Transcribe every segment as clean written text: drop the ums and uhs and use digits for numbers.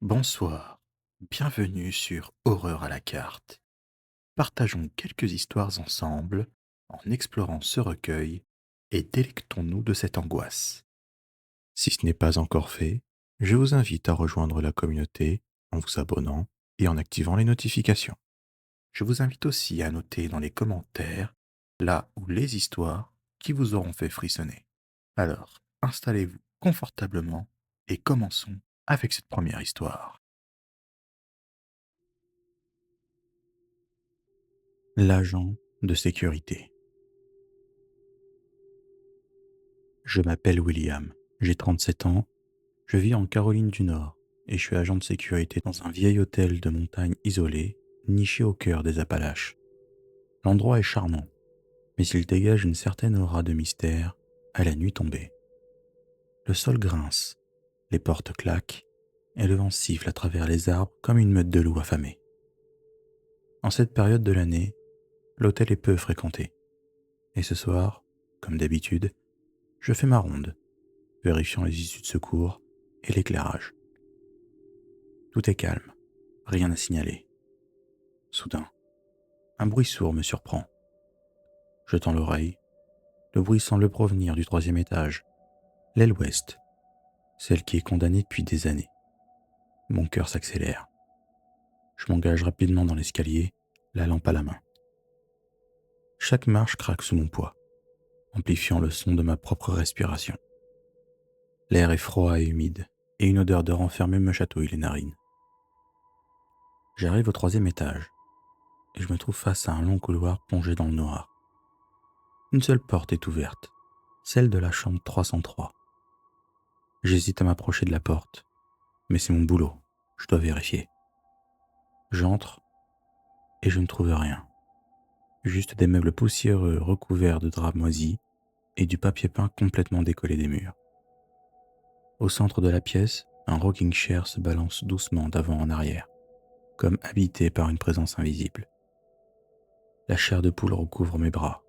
Bonsoir, bienvenue sur Horreur à la carte. Partageons quelques histoires ensemble en explorant ce recueil et délectons-nous de cette angoisse. Si ce n'est pas encore fait, je vous invite à rejoindre la communauté en vous abonnant et en activant les notifications. Je vous invite aussi à noter dans les commentaires là où les histoires qui vous auront fait frissonner. Alors, installez-vous confortablement et commençons avec cette première histoire. L'agent de sécurité. Je m'appelle William, j'ai 37 ans, je vis en Caroline du Nord et je suis agent de sécurité dans un vieil hôtel de montagne isolé, niché au cœur des Appalaches. L'endroit est charmant, mais il dégage une certaine aura de mystère à la nuit tombée. Le sol grince, les portes claquent et le vent siffle à travers les arbres comme une meute de loups affamés. En cette période de l'année, l'hôtel est peu fréquenté. Et ce soir, comme d'habitude, je fais ma ronde, vérifiant les issues de secours et l'éclairage. Tout est calme, rien à signaler. Soudain, un bruit sourd me surprend. Je tends l'oreille. Le bruit semble provenir du troisième étage, l'aile ouest, celle qui est condamnée depuis des années. Mon cœur s'accélère. Je m'engage rapidement dans l'escalier, la lampe à la main. Chaque marche craque sous mon poids, amplifiant le son de ma propre respiration. L'air est froid et humide, et une odeur de renfermé me chatouille les narines. J'arrive au troisième étage, et je me trouve face à un long couloir plongé dans le noir. Une seule porte est ouverte, celle de la chambre 303. J'hésite à m'approcher de la porte, mais c'est mon boulot, je dois vérifier. J'entre, et je ne trouve rien. Juste des meubles poussiéreux recouverts de draps moisis et du papier peint complètement décollé des murs. Au centre de la pièce, un rocking chair se balance doucement d'avant en arrière, comme habité par une présence invisible. La chair de poule recouvre mes bras.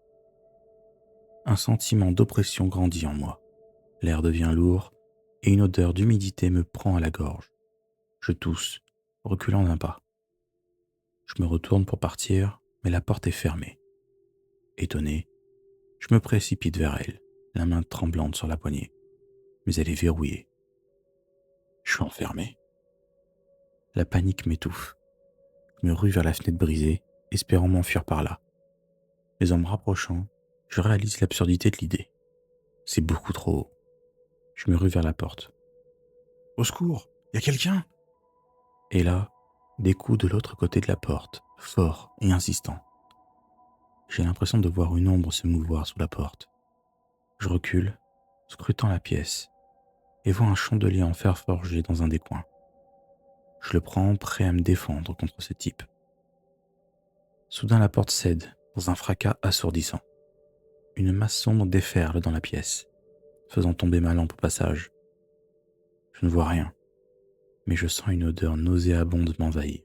Un sentiment d'oppression grandit en moi. L'air devient lourd et une odeur d'humidité me prend à la gorge. Je tousse, reculant d'un pas. Je me retourne pour partir, mais la porte est fermée. Étonné, je me précipite vers elle, la main tremblante sur la poignée. Mais elle est verrouillée. Je suis enfermé. La panique m'étouffe. Je me rue vers la fenêtre brisée, espérant m'enfuir par là. Mais en me rapprochant, je réalise l'absurdité de l'idée. C'est beaucoup trop haut. Je me rue vers la porte. Au secours, y a quelqu'un? Et là, des coups de l'autre côté de la porte, forts et insistants. J'ai l'impression de voir une ombre se mouvoir sous la porte. Je recule, scrutant la pièce, et vois un chandelier en fer forgé dans un des coins. Je le prends, prêt à me défendre contre ce type. Soudain, la porte cède, dans un fracas assourdissant. Une masse sombre déferle dans la pièce, faisant tomber ma lampe au passage. Je ne vois rien, mais je sens une odeur nauséabonde m'envahir.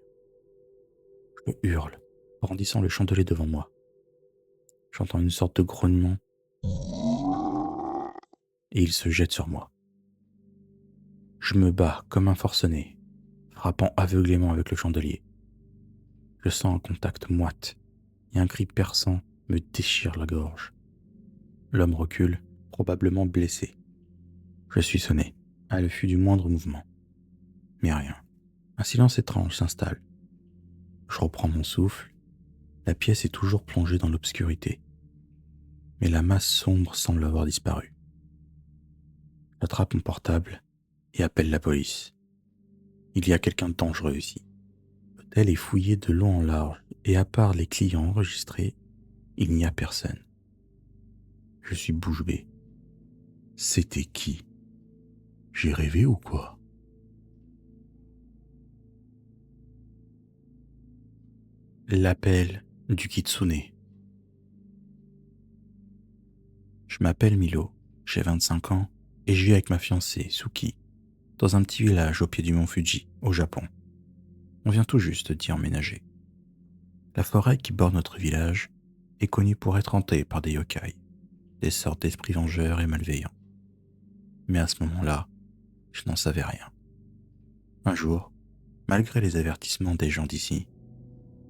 Je hurle, brandissant le chandelier devant moi. J'entends une sorte de grognement et il se jette sur moi. Je me bats comme un forcené, frappant aveuglément avec le chandelier. Je sens un contact moite et un cri perçant me déchire la gorge. L'homme recule, probablement blessé. Je suis sonné, à l'affût du moindre mouvement. Mais rien. Un silence étrange s'installe. Je reprends mon souffle. La pièce est toujours plongée dans l'obscurité. Mais la masse sombre semble avoir disparu. J'attrape mon portable et appelle la police. Il y a quelqu'un de dangereux ici. L'hôtel est fouillé de long en large et à part les clients enregistrés, il n'y a personne. Je suis bouche bée. C'était qui? J'ai rêvé ou quoi? L'appel du kitsune. Je m'appelle Milo, j'ai 25 ans et je vis avec ma fiancée, Suki, dans un petit village au pied du mont Fuji, au Japon. On vient tout juste d'y emménager. La forêt qui borde notre village est connue pour être hantée par des yokai, des sortes d'esprits vengeurs et malveillants. Mais à ce moment-là, je n'en savais rien. Un jour, malgré les avertissements des gens d'ici.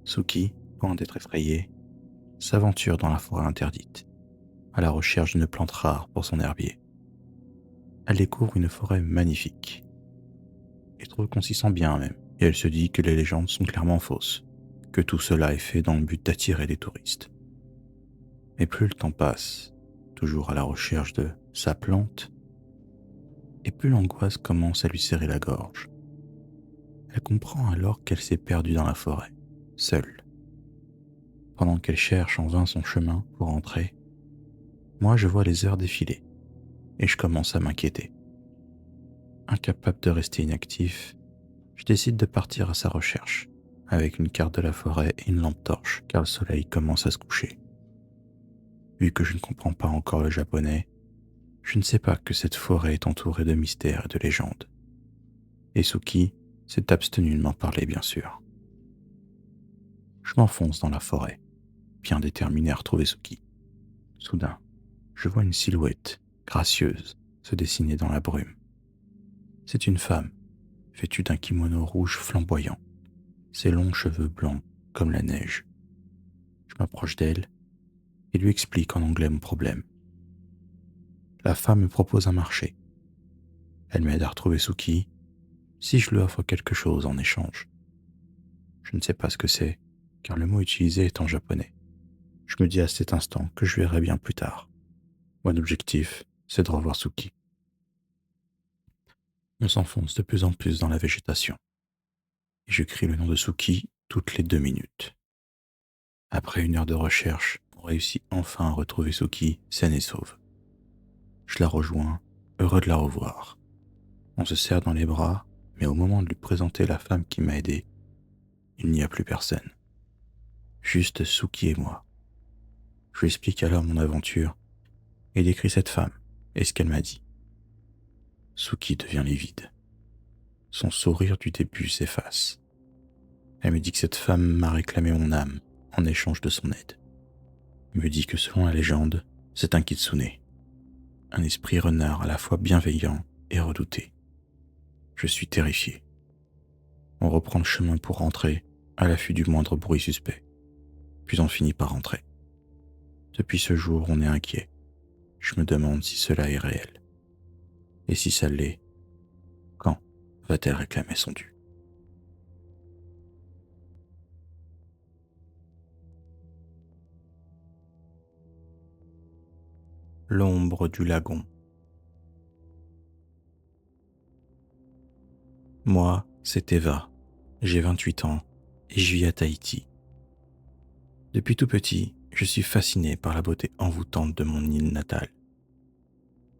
Suki, loin d'être effrayée, s'aventure dans la forêt interdite, à la recherche d'une plante rare pour son herbier. Elle découvre une forêt magnifique, et trouve qu'on s'y sent bien même, et elle se dit que les légendes sont clairement fausses, que tout cela est fait dans le but d'attirer des touristes. Mais plus le temps passe, toujours à la recherche de sa plante, et plus l'angoisse commence à lui serrer la gorge. Elle comprend alors qu'elle s'est perdue dans la forêt, seule. Pendant qu'elle cherche en vain son chemin pour rentrer, moi je vois les heures défiler, et je commence à m'inquiéter. Incapable de rester inactif, je décide de partir à sa recherche, avec une carte de la forêt et une lampe torche, car le soleil commence à se coucher. Vu que je ne comprends pas encore le japonais, je ne sais pas que cette forêt est entourée de mystères et de légendes. Et Suki s'est abstenue de m'en parler, bien sûr. Je m'enfonce dans la forêt, bien déterminé à retrouver Suki. Soudain, je vois une silhouette, gracieuse, se dessiner dans la brume. C'est une femme, vêtue d'un kimono rouge flamboyant, ses longs cheveux blancs comme la neige. Je m'approche d'elle et lui explique en anglais mon problème. La femme me propose un marché. Elle m'aide à retrouver Suki si je lui offre quelque chose en échange. Je ne sais pas ce que c'est, car le mot utilisé est en japonais. Je me dis à cet instant que je verrai bien plus tard. Mon objectif, c'est de revoir Suki. On s'enfonce de plus en plus dans la végétation, et je crie le nom de Suki toutes les 2 minutes. Après 1 heure de recherche, on réussit enfin à retrouver Suki saine et sauve. Je la rejoins, heureux de la revoir. On se serre dans les bras, mais au moment de lui présenter la femme qui m'a aidé, il n'y a plus personne. Juste Suki et moi. Je lui explique alors mon aventure et décris cette femme et ce qu'elle m'a dit. Suki devient livide. Son sourire du début s'efface. Elle me dit que cette femme m'a réclamé mon âme en échange de son aide. Elle me dit que selon la légende, c'est un kitsune, un esprit renard à la fois bienveillant et redouté. Je suis terrifié. On reprend le chemin pour rentrer, à l'affût du moindre bruit suspect. Puis on finit par rentrer. Depuis ce jour, on est inquiet. Je me demande si cela est réel. Et si ça l'est, quand va-t-elle réclamer son dû? L'ombre du lagon. Moi, c'est Eva. J'ai 28 ans et je vis à Tahiti. Depuis tout petit, je suis fasciné par la beauté envoûtante de mon île natale.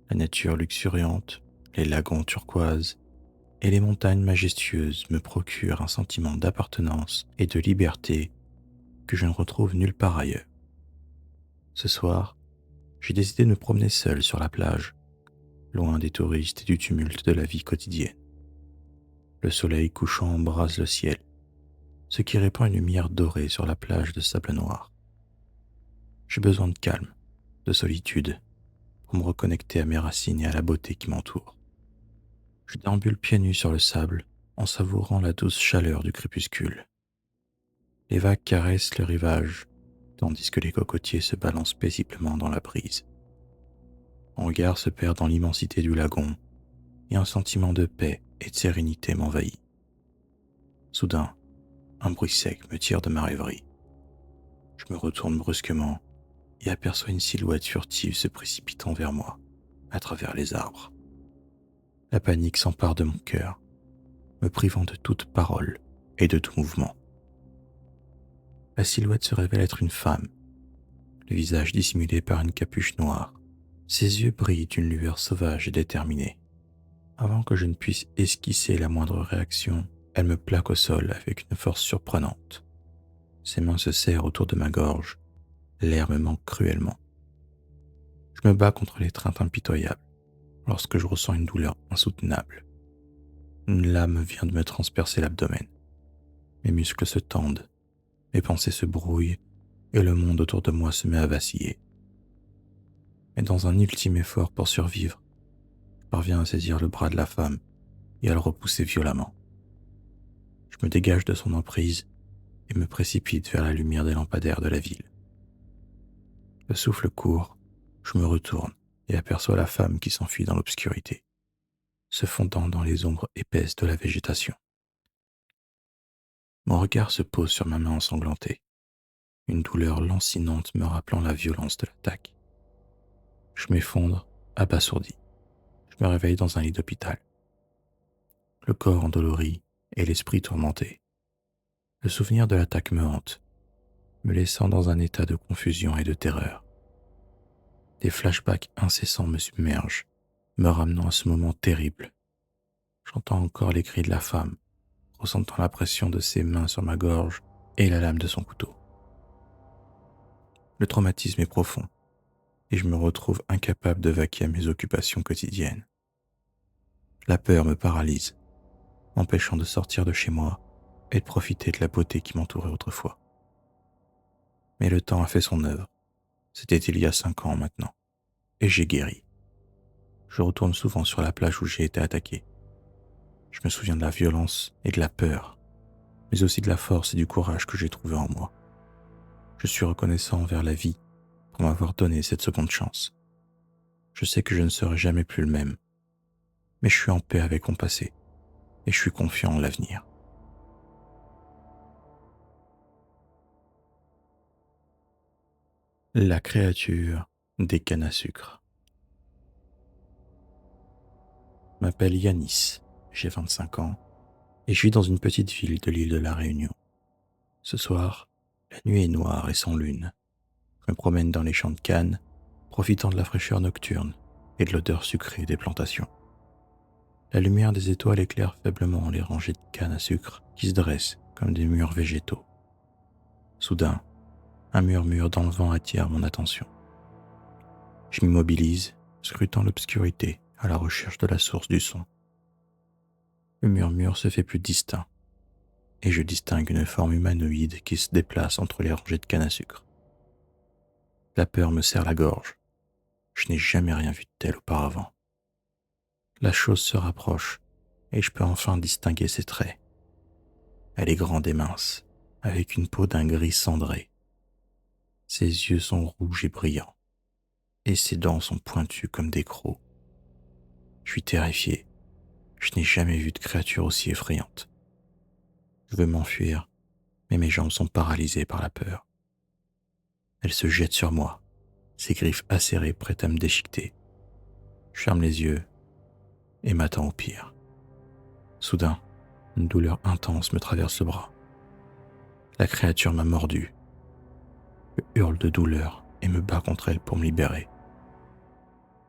La nature luxuriante, les lagons turquoises et les montagnes majestueuses me procurent un sentiment d'appartenance et de liberté que je ne retrouve nulle part ailleurs. Ce soir, j'ai décidé de me promener seul sur la plage, loin des touristes et du tumulte de la vie quotidienne. Le soleil couchant embrase le ciel, ce qui répand une lumière dorée sur la plage de sable noir. J'ai besoin de calme, de solitude, pour me reconnecter à mes racines et à la beauté qui m'entoure. Je déambule pieds nus sur le sable, en savourant la douce chaleur du crépuscule. Les vagues caressent le rivage, tandis que les cocotiers se balancent paisiblement dans la brise. Mon regard se perd dans l'immensité du lagon, et un sentiment de paix et de sérénité m'envahit. Soudain, un bruit sec me tire de ma rêverie. Je me retourne brusquement et aperçois une silhouette furtive se précipitant vers moi, à travers les arbres. La panique s'empare de mon cœur, me privant de toute parole et de tout mouvement. La silhouette se révèle être une femme, le visage dissimulé par une capuche noire. Ses yeux brillent d'une lueur sauvage et déterminée. Avant que je ne puisse esquisser la moindre réaction, elle me plaque au sol avec une force surprenante. Ses mains se serrent autour de ma gorge. L'air me manque cruellement. Je me bats contre l'étreinte impitoyable lorsque je ressens une douleur insoutenable. Une lame vient de me transpercer l'abdomen. Mes muscles se tendent, mes pensées se brouillent et le monde autour de moi se met à vaciller. Mais dans un ultime effort pour survivre, je parviens à saisir le bras de la femme et à le repousser violemment. Je me dégage de son emprise et me précipite vers la lumière des lampadaires de la ville. Le souffle court, je me retourne et aperçois la femme qui s'enfuit dans l'obscurité, se fondant dans les ombres épaisses de la végétation. Mon regard se pose sur ma main ensanglantée, une douleur lancinante me rappelant la violence de l'attaque. Je m'effondre, abasourdi. Je me réveille dans un lit d'hôpital. Le corps endolori et l'esprit tourmenté. Le souvenir de l'attaque me hante, me laissant dans un état de confusion et de terreur. Des flashbacks incessants me submergent, me ramenant à ce moment terrible. J'entends encore les cris de la femme, ressentant la pression de ses mains sur ma gorge et la lame de son couteau. Le traumatisme est profond, et je me retrouve incapable de vaquer à mes occupations quotidiennes. La peur me paralyse, m'empêchant de sortir de chez moi et de profiter de la beauté qui m'entourait autrefois. Mais le temps a fait son œuvre. C'était il y a 5 ans maintenant, et j'ai guéri. Je retourne souvent sur la plage où j'ai été attaqué. Je me souviens de la violence et de la peur, mais aussi de la force et du courage que j'ai trouvé en moi. Je suis reconnaissant envers la vie pour m'avoir donné cette seconde chance. Je sais que je ne serai jamais plus le même, mais je suis en paix avec mon passé et je suis confiant en l'avenir. La créature des cannes à sucre. Je m'appelle Yanis, j'ai 25 ans et je vis dans une petite ville de l'île de la Réunion. Ce soir, la nuit est noire et sans lune. Je me promène dans les champs de cannes, profitant de la fraîcheur nocturne et de l'odeur sucrée des plantations. La lumière des étoiles éclaire faiblement les rangées de cannes à sucre qui se dressent comme des murs végétaux. Soudain, un murmure dans le vent attire mon attention. Je m'immobilise, scrutant l'obscurité à la recherche de la source du son. Le murmure se fait plus distinct, et je distingue une forme humanoïde qui se déplace entre les rangées de cannes à sucre. La peur me serre la gorge. Je n'ai jamais rien vu de tel auparavant. La chose se rapproche, et je peux enfin distinguer ses traits. Elle est grande et mince, avec une peau d'un gris cendré. Ses yeux sont rouges et brillants, et ses dents sont pointues comme des crocs. Je suis terrifié. Je n'ai jamais vu de créature aussi effrayante. Je veux m'enfuir, mais mes jambes sont paralysées par la peur. Elle se jette sur moi, ses griffes acérées prêtes à me déchiqueter. Je ferme les yeux et m'attends au pire. Soudain, une douleur intense me traverse le bras. La créature m'a mordu. Je hurle de douleur et me bats contre elle pour me libérer.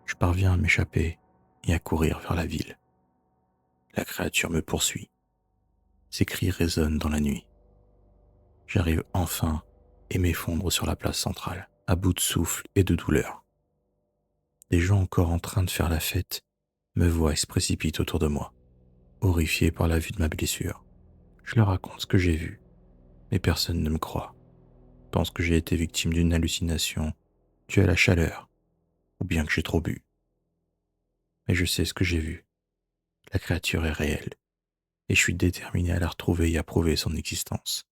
Je parviens à m'échapper et à courir vers la ville. La créature me poursuit. Ses cris résonnent dans la nuit. J'arrive enfin et m'effondre sur la place centrale, à bout de souffle et de douleur. Des gens encore en train de faire la fête me voient et se précipitent autour de moi, horrifiés par la vue de ma blessure. Je leur raconte ce que j'ai vu, mais personne ne me croit. Pense que j'ai été victime d'une hallucination due à la chaleur, ou bien que j'ai trop bu. Mais je sais ce que j'ai vu. La créature est réelle, et je suis déterminé à la retrouver et à prouver son existence.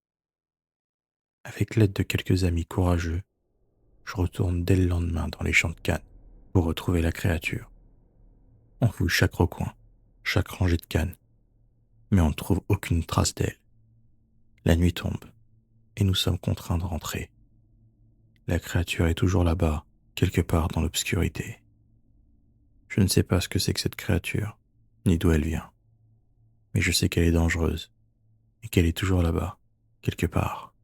Avec l'aide de quelques amis courageux, je retourne dès le lendemain dans les champs de cannes pour retrouver la créature. On fouille chaque recoin, chaque rangée de cannes, mais on ne trouve aucune trace d'elle. La nuit tombe, et nous sommes contraints de rentrer. La créature est toujours là-bas, quelque part dans l'obscurité. Je ne sais pas ce que c'est que cette créature, ni d'où elle vient, mais je sais qu'elle est dangereuse, et qu'elle est toujours là-bas, quelque part.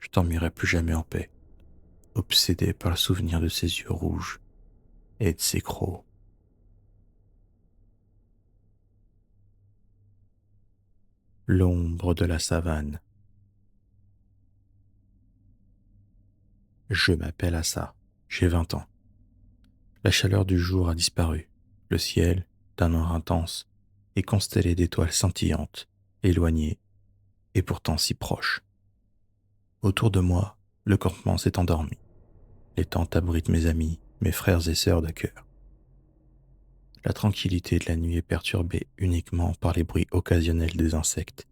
Je dormirai plus jamais en paix, obsédé par le souvenir de ses yeux rouges et de ses crocs. L'ombre de la savane. Je m'appelle Assa, j'ai 20 ans. La chaleur du jour a disparu. Le ciel, d'un noir intense, est constellé d'étoiles scintillantes, éloignées, et pourtant si proches. Autour de moi, le campement s'est endormi. Les tentes abritent mes amis, mes frères et sœurs de cœur. La tranquillité de la nuit est perturbée uniquement par les bruits occasionnels des insectes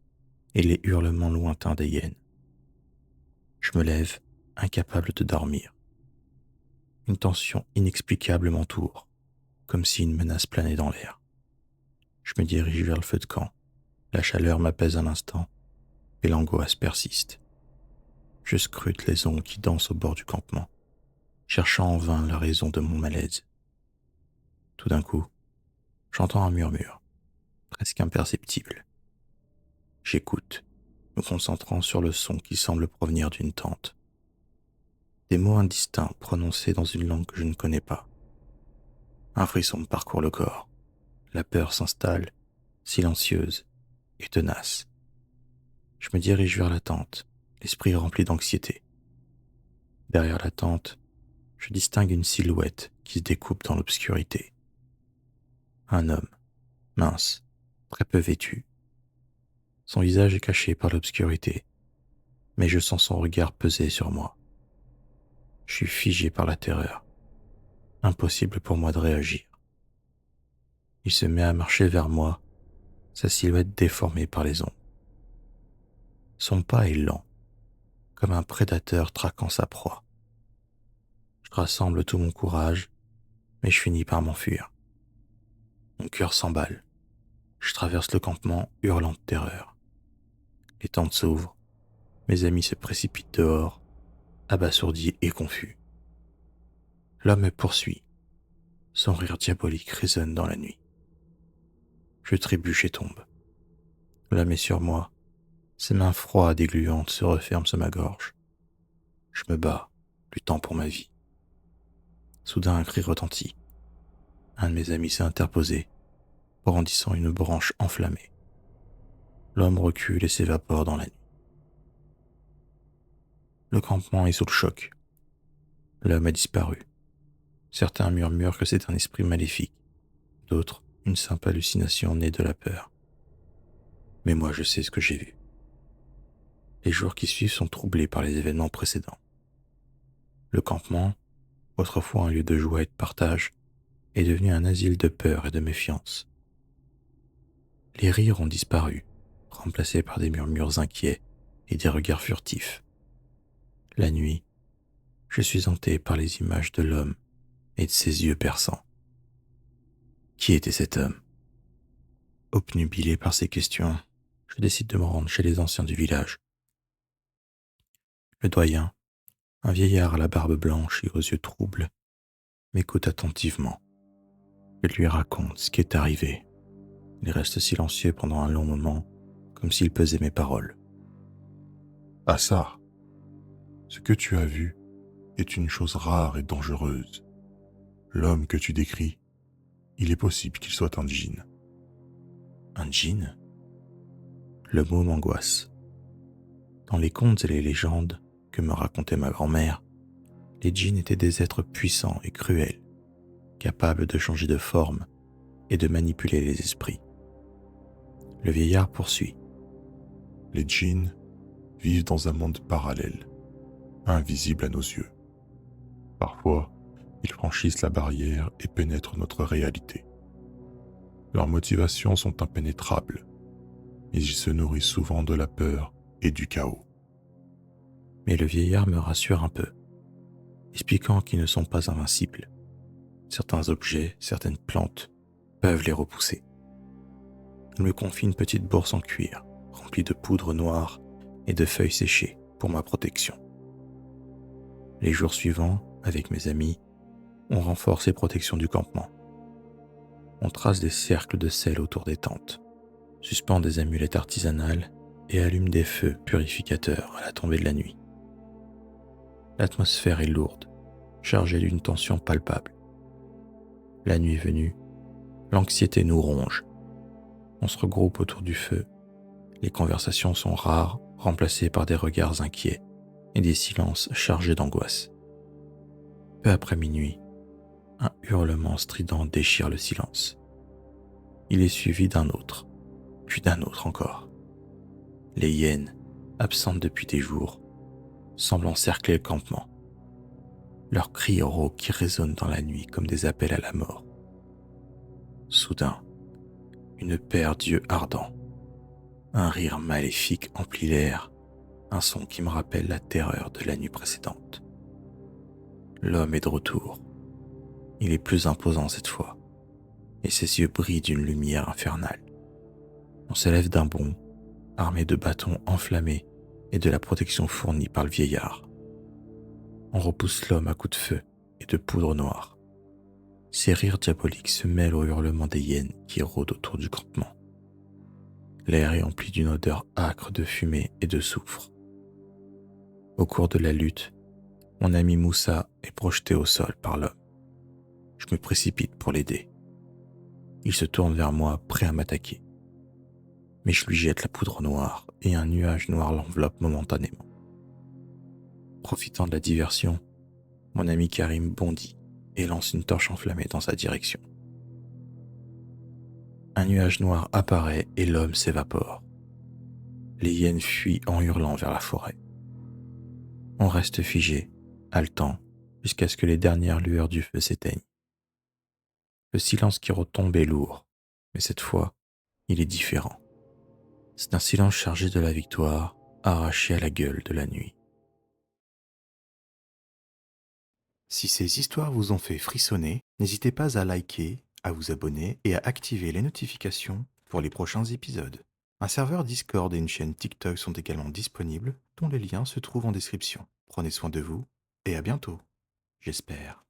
et les hurlements lointains des hyènes. Je me lève, incapable de dormir. Une tension inexplicable m'entoure, comme si une menace planait dans l'air. Je me dirige vers le feu de camp. La chaleur m'apaise un instant, et l'angoisse persiste. Je scrute les ombres qui dansent au bord du campement, cherchant en vain la raison de mon malaise. Tout d'un coup, j'entends un murmure, presque imperceptible. J'écoute, me concentrant sur le son qui semble provenir d'une tente. Des mots indistincts prononcés dans une langue que je ne connais pas. Un frisson me parcourt le corps. La peur s'installe, silencieuse et tenace. Je me dirige vers la tente, l'esprit rempli d'anxiété. Derrière la tente, je distingue une silhouette qui se découpe dans l'obscurité. Un homme, mince, très peu vêtu. Son visage est caché par l'obscurité, mais je sens son regard peser sur moi. Je suis figé par la terreur. Impossible pour moi de réagir. Il se met à marcher vers moi, sa silhouette déformée par les ombres. Son pas est lent, comme un prédateur traquant sa proie. Je rassemble tout mon courage, mais je finis par m'enfuir. Mon cœur s'emballe. Je traverse le campement, hurlant de terreur. Les tentes s'ouvrent, mes amis se précipitent dehors, abasourdis et confus. L'homme me poursuit. Son rire diabolique résonne dans la nuit. Je trébuche et tombe. L'homme est sur moi. Ses mains froides et gluantes se referment sur ma gorge. Je me bats, luttant pour ma vie. Soudain, un cri retentit. Un de mes amis s'est interposé, brandissant une branche enflammée. L'homme recule et s'évapore dans la nuit. Le campement est sous le choc. L'homme a disparu. Certains murmurent que c'est un esprit maléfique, d'autres une simple hallucination née de la peur. Mais moi, je sais ce que j'ai vu. Les jours qui suivent sont troublés par les événements précédents. Le campement, autrefois un lieu de joie et de partage, est devenu un asile de peur et de méfiance. Les rires ont disparu, remplacés par des murmures inquiets et des regards furtifs. La nuit, je suis hanté par les images de l'homme et de ses yeux perçants. Qui était cet homme? Obnubilé par ces questions, je décide de me rendre chez les anciens du village. Le doyen, un vieillard à la barbe blanche et aux yeux troubles, m'écoute attentivement. Je lui raconte ce qui est arrivé. Il reste silencieux pendant un long moment, comme s'il pesait mes paroles. Assar, ce que tu as vu est une chose rare et dangereuse. L'homme que tu décris, il est possible qu'il soit un djinn. Un djinn? Le mot m'angoisse. Dans les contes et les légendes que me racontait ma grand-mère, les djinns étaient des êtres puissants et cruels, capables de changer de forme et de manipuler les esprits. Le vieillard poursuit. Les djinns vivent dans un monde parallèle, invisible à nos yeux. Parfois, ils franchissent la barrière et pénètrent notre réalité. Leurs motivations sont impénétrables, mais ils se nourrissent souvent de la peur et du chaos. Mais le vieillard me rassure un peu, expliquant qu'ils ne sont pas invincibles. Certains objets, certaines plantes peuvent les repousser. Il me confie une petite bourse en cuir, remplie de poudre noire et de feuilles séchées pour ma protection. Les jours suivants, avec mes amis, on renforce les protections du campement. On trace des cercles de sel autour des tentes, suspend des amulettes artisanales et allume des feux purificateurs à la tombée de la nuit. L'atmosphère est lourde, chargée d'une tension palpable. La nuit venue, l'anxiété nous ronge. On se regroupe autour du feu. Les conversations sont rares, remplacées par des regards inquiets et des silences chargés d'angoisse. Peu après minuit, un hurlement strident déchire le silence. Il est suivi d'un autre, puis d'un autre encore. Les hyènes, absentes depuis des jours, semblent encercler le campement. Leurs cris rauques qui résonnent dans la nuit comme des appels à la mort. Soudain, une paire d'yeux ardents, Un rire maléfique emplit l'air, un son qui me rappelle la terreur de la nuit précédente. L'homme est de retour. Il est plus imposant cette fois, et ses yeux brillent d'une lumière infernale. On s'élève d'un bond, armé de bâtons enflammés et de la protection fournie par le vieillard. On repousse l'homme à coups de feu et de poudre noire. Ses rires diaboliques se mêlent aux hurlements des hyènes qui rôdent autour du campement. L'air est empli d'une odeur âcre de fumée et de soufre. Au cours de la lutte, mon ami Moussa est projeté au sol par l'homme. Je me précipite pour l'aider. Il se tourne vers moi, prêt à m'attaquer. Mais je lui jette la poudre noire et un nuage noir l'enveloppe momentanément. Profitant de la diversion, mon ami Karim bondit et lance une torche enflammée dans sa direction. Un nuage noir apparaît et l'homme s'évapore. Les hyènes fuient en hurlant vers la forêt. On reste figé, haletant, jusqu'à ce que les dernières lueurs du feu s'éteignent. Le silence qui retombe est lourd, mais cette fois, il est différent. C'est un silence chargé de la victoire, arraché à la gueule de la nuit. Si ces histoires vous ont fait frissonner, n'hésitez pas à liker, à vous abonner et à activer les notifications pour les prochains épisodes. Un serveur Discord et une chaîne TikTok sont également disponibles, dont les liens se trouvent en description. Prenez soin de vous et à bientôt, j'espère.